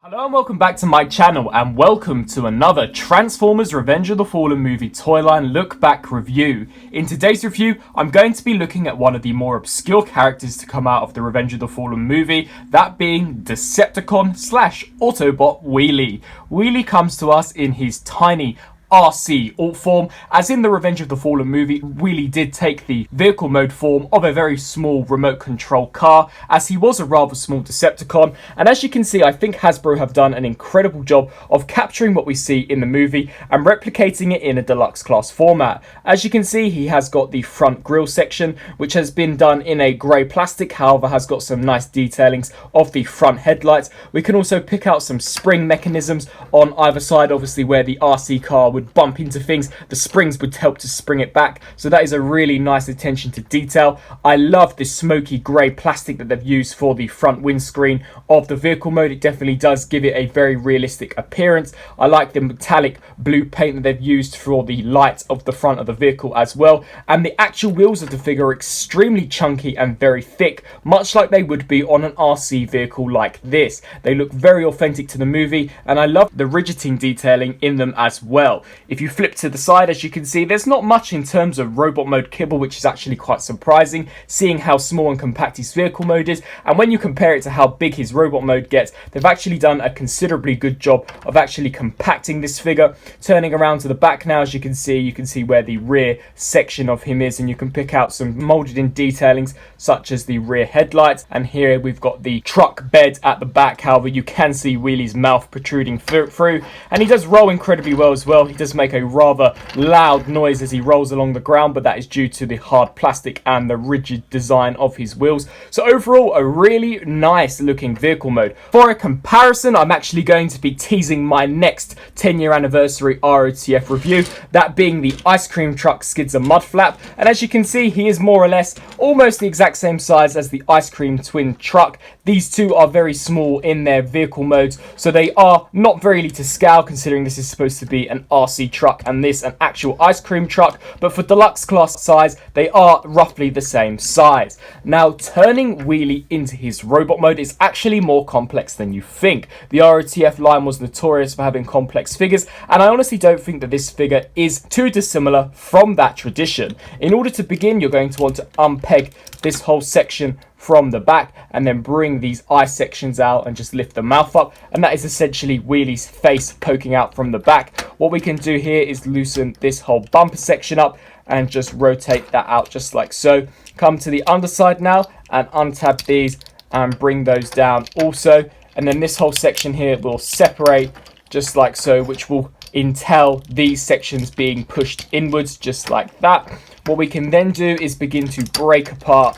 Hello and welcome back to my channel, and welcome to another Transformers Revenge of the Fallen movie toyline look back review. In today's review, I'm going to be looking at one of the more obscure characters to come out of the Revenge of the Fallen movie, that being Decepticon / Autobot Wheelie. Wheelie comes to us in his tiny RC alt form. As in the Revenge of the Fallen movie, Wheelie did take the vehicle mode form of a very small remote control car, as he was a rather small Decepticon, and as you can see, I think Hasbro have done an incredible job of capturing what we see in the movie and replicating it in a deluxe class format. As you can see, he has got the front grille section, which has been done in a grey plastic, however has got some nice detailings of the front headlights. We can also pick out some spring mechanisms on either side, obviously where the RC car would bump into things, the springs would help to spring it back, so that is a really nice attention to detail. I love this smoky grey plastic that they've used for the front windscreen of the vehicle mode. It definitely does give it a very realistic appearance. I like the metallic blue paint that they've used for the lights of the front of the vehicle as well, and the actual wheels of the figure are extremely chunky and very thick, much like they would be on an RC vehicle like this. They look very authentic to the movie, and I love the rigiting detailing in them as well. If you flip to the side, as you can see, there's not much in terms of robot mode kibble, which is actually quite surprising, seeing how small and compact his vehicle mode is. And when you compare it to how big his robot mode gets, they've actually done a considerably good job of actually compacting this figure. Turning around to the back now, as you can see where the rear section of him is, and you can pick out some molded in detailings such as the rear headlights. And here we've got the truck bed at the back, however you can see Wheelie's mouth protruding through, and he does roll incredibly well as well. He does make a rather loud noise as he rolls along the ground, but that is due to the hard plastic and the rigid design of his wheels. So overall, a really nice looking vehicle mode. For a comparison, I'm actually going to be teasing my next 10-year anniversary ROTF review, that being the ice cream truck skids and mud flap. And as you can see, he is more or less almost the exact same size as the ice cream twin truck. These two are very small in their vehicle modes, so they are not really to scale, considering this is supposed to be an RC truck and this an actual ice cream truck, but for deluxe class size they are roughly the same size. Now, turning Wheelie into his robot mode is actually more complex than you think. The ROTF line was notorious for having complex figures, and I honestly don't think that this figure is too dissimilar from that tradition. In order to begin, you're going to want to unpeg this whole section from the back and then bring these eye sections out and just lift the mouth up, and that is essentially Wheelie's face poking out from the back. What we can do here is loosen this whole bumper section up and just rotate that out just like so. Come to the underside now and untab these and bring those down also, and then this whole section here will separate just like so, which will entail these sections being pushed inwards just like that. What we can then do is begin to break apart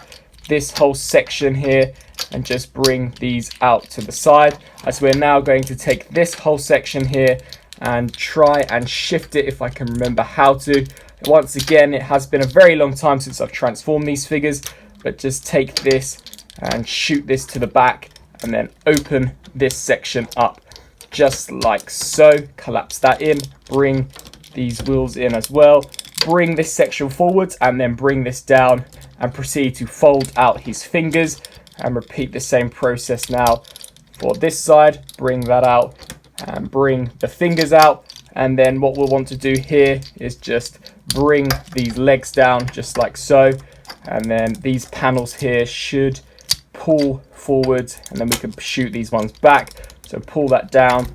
this whole section here and just bring these out to the side, as we're now going to take this whole section here and try and shift it if I can remember how to. Once again, it has been a very long time since I've transformed these figures, but just take this and shoot this to the back and then open this section up just like so. Collapse that in, bring these wheels in as well, bring this section forwards and then bring this down and proceed to fold out his fingers, and repeat the same process now for this side. Bring that out and bring the fingers out, and then what we'll want to do here is just bring these legs down just like so, and then these panels here should pull forwards, and then we can shoot these ones back. So pull that down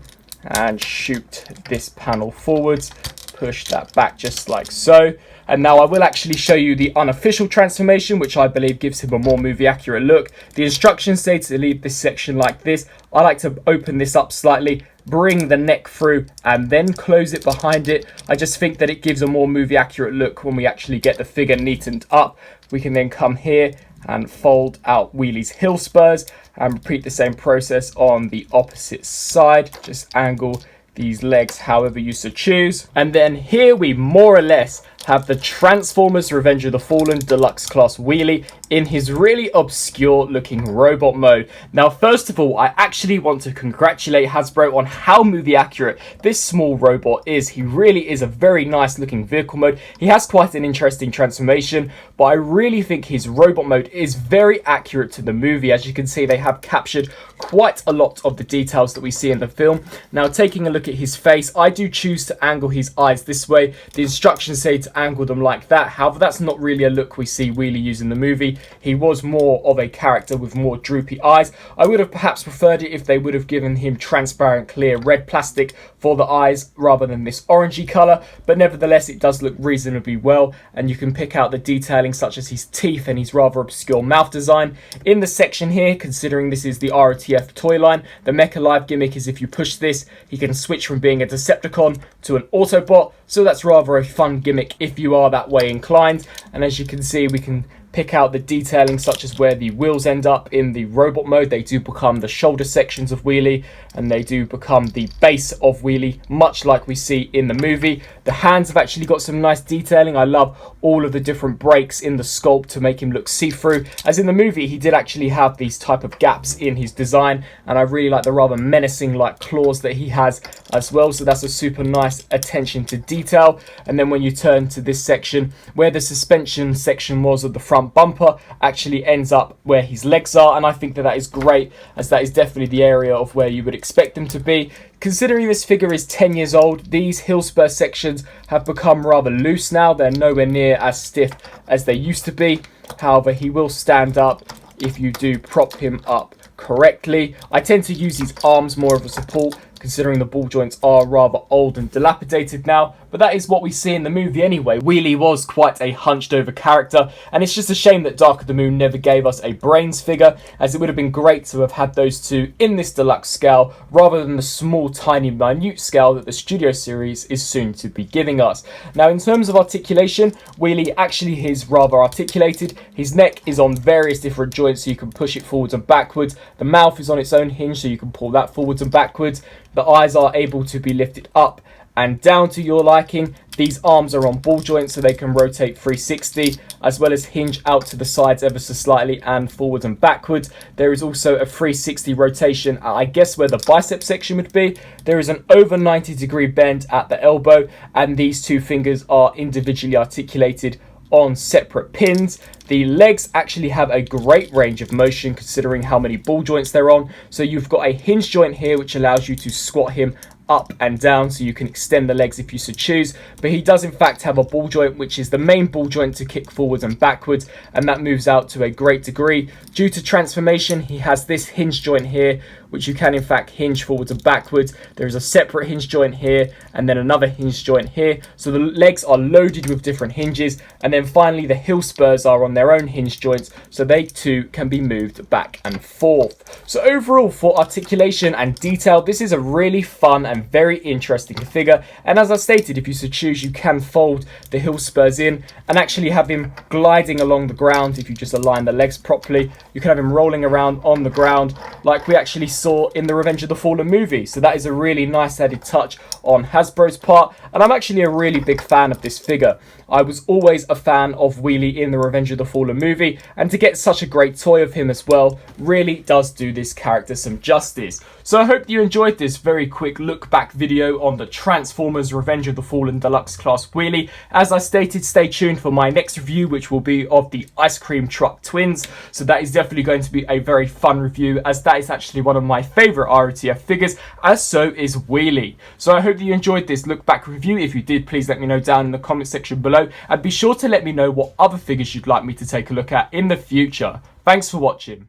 and shoot this panel forwards, push that back just like so. And now I will actually show you the unofficial transformation, which I believe gives him a more movie accurate look. The instructions say to leave this section like this. I like to open this up slightly, bring the neck through and then close it behind it. I just think that it gives a more movie accurate look when we actually get the figure neatened up. We can then come here and fold out Wheelie's heel spurs and repeat the same process on the opposite side. Just angle these legs however you so choose, and then here we more or less have the Transformers Revenge of the Fallen Deluxe Class Wheelie in his really obscure looking robot mode. Now, first of all, I actually want to congratulate Hasbro on how movie accurate this small robot is. He really is a very nice looking vehicle mode. He has quite an interesting transformation, but I really think his robot mode is very accurate to the movie. As you can see, they have captured quite a lot of the details that we see in the film. Now, taking a look at his face, I do choose to angle his eyes this way. The instructions say to angle them like that. However, that's not really a look we see Wheelie use in the movie. He was more of a character with more droopy eyes. I would have perhaps preferred it if they would have given him transparent clear red plastic for the eyes rather than this orangey colour, but nevertheless it does look reasonably well, and you can pick out the detailing such as his teeth and his rather obscure mouth design. In the section here, considering this is the ROTF toy line, the Mecha Live gimmick is if you push this, he can switch from being a Decepticon to an Autobot, so that's rather a fun gimmick if you are that way inclined. And as you can see, we can pick out the detailing such as where the wheels end up in the robot mode. They do become the shoulder sections of Wheelie, and they do become the base of Wheelie, much like we see in the movie. The hands have actually got some nice detailing. I love all of the different breaks in the sculpt to make him look see-through. As in the movie, he did actually have these type of gaps in his design, and I really like the rather menacing like claws that he has as well. So that's a super nice attention to detail. And then when you turn to this section, where the suspension section was of the front bumper actually ends up where his legs are, and I think that is great, as that is definitely the area of where you would expect them to be. Considering this figure is 10 years old, these heel spur sections have become rather loose now. They're nowhere near as stiff as they used to be. However, he will stand up if you do prop him up correctly. I tend to use his arms more of a support, considering the ball joints are rather old and dilapidated now, but that is what we see in the movie anyway. Wheelie was quite a hunched over character, and it's just a shame that Dark of the Moon never gave us a brains figure, as it would have been great to have had those two in this deluxe scale rather than the small tiny minute scale that the studio series is soon to be giving us. Now, in terms of articulation, Wheelie actually is rather articulated. His neck is on various different joints, so you can push it forwards and backwards. The mouth is on its own hinge, so you can pull that forwards and backwards. The eyes are able to be lifted up and down to your liking. These arms are on ball joints, so they can rotate 360, as well as hinge out to the sides ever so slightly and forward and backwards. There is also a 360 rotation, I guess where the bicep section would be. There is an over 90-degree bend at the elbow, and these two fingers are individually articulated on separate pins. The legs actually have a great range of motion considering how many ball joints they're on. So you've got a hinge joint here which allows you to squat him up and down, so you can extend the legs if you so choose. But he does in fact have a ball joint, which is the main ball joint to kick forwards and backwards, and that moves out to a great degree. Due to transformation, he has this hinge joint here, which you can in fact hinge forwards and backwards. There is a separate hinge joint here, and then another hinge joint here. So the legs are loaded with different hinges, and then finally the heel spurs are on their own hinge joints, so they too can be moved back and forth. So overall, for articulation and detail, this is a really fun and very interesting figure. And as I stated, if you so choose, you can fold the heel spurs in and actually have him gliding along the ground. If you just align the legs properly, you can have him rolling around on the ground like we actually saw in the Revenge of the Fallen movie. So that is a really nice added touch on Hasbro's part, and I'm actually a really big fan of this figure. I was always a fan of Wheelie in the Revenge of the Fallen movie, and to get such a great toy of him as well really does do this character some justice. So I hope you enjoyed this very quick look back video on the Transformers Revenge of the Fallen Deluxe Class Wheelie. As I stated, stay tuned for my next review, which will be of the Ice Cream Truck Twins. So that is definitely going to be a very fun review, as that is actually one of my favourite ROTF figures, as so is Wheelie. So I hope that you enjoyed this look back review. If you did, please let me know down in the comment section below, and be sure to let me know what other figures you'd like me to take a look at in the future. Thanks for watching.